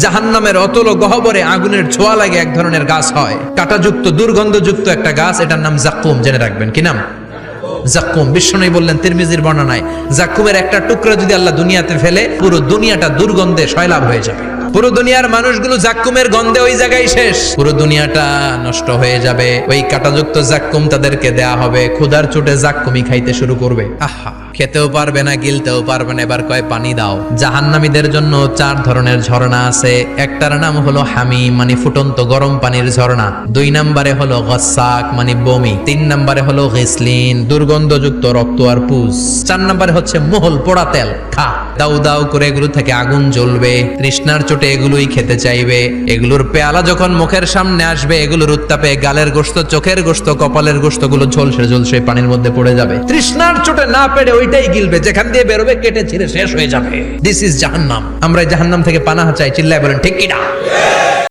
জাহান্নামের অতল গহ্বরে আগুনের ছোঁয়া লাগে এক ধরনের গাছ হয়, কাঁটাযুক্ত দুর্গন্ধযুক্ত একটা গাছ, এটার নাম জাক্কুম। জেনে রাখবেন কি নাম? জাক্কুম। বিশ্বনবী বললেন তিরমিজির বর্ণনায়, জাক্কুমের একটা টুকরা যদি আল্লাহ দুনিয়াতে ফেলে, পুরো দুনিয়াটা দুর্গন্ধে সয়লাব হয়ে যাবে। পুরো দুনিয়ার মানুষগুলো জাক্কুমের গন্ধে ওই জায়গায় শেষ, পুরো দুনিয়াটা নষ্ট হয়ে যাবে। ওই কাঁটাযুক্ত জাক্কুম তাদেরকে দেয়া হবে, ক্ষুধার চোটে জাক্কুমই খাইতে শুরু করবে। আহা, খেতেও পারবে না, গিলতেও পারবে না, এবার কয় পানি দাও। জাহান্নামীদের জন্য 4 ধরনের ঝর্ণা আছে। একটার নাম হলো হামিম, মানে ফুটন্ত গরম পানির ঝর্ণা। 2 নম্বরে হলো গসাক, মানে বমি। 3 নম্বরে হলো গিসলিন, দুর্গন্ধযুক্ত রক্ত আর পুজ। 4 নম্বরে হচ্ছে মোহল, পোড়া তেল। খা, দাউ দাউ করে এগুলো থেকে আগুন জ্বলবে, তৃষ্ণার চোটে এগুলোই খেতে চাইবে। এগুলোর পেয়ালা যখন মুখের সামনে আসবে, এগুলোর উত্তাপে গালের গোশত, চোখের গোশত, কপালের গোশত গুলো ঝলসে ঝলসে পানির মধ্যে পড়ে যাবে। তৃষ্ণার চোটে না পেরে ওইটাই গিলবে, যেখান দিয়ে বেরোবে কেটে ছিঁড়ে শেষ হয়ে যাবে। দিস ইজ জাহান্নাম। আমরা জাহান্নাম থেকে পানাহা চাই, চিল্লায় বলেন ঠিক কিনা?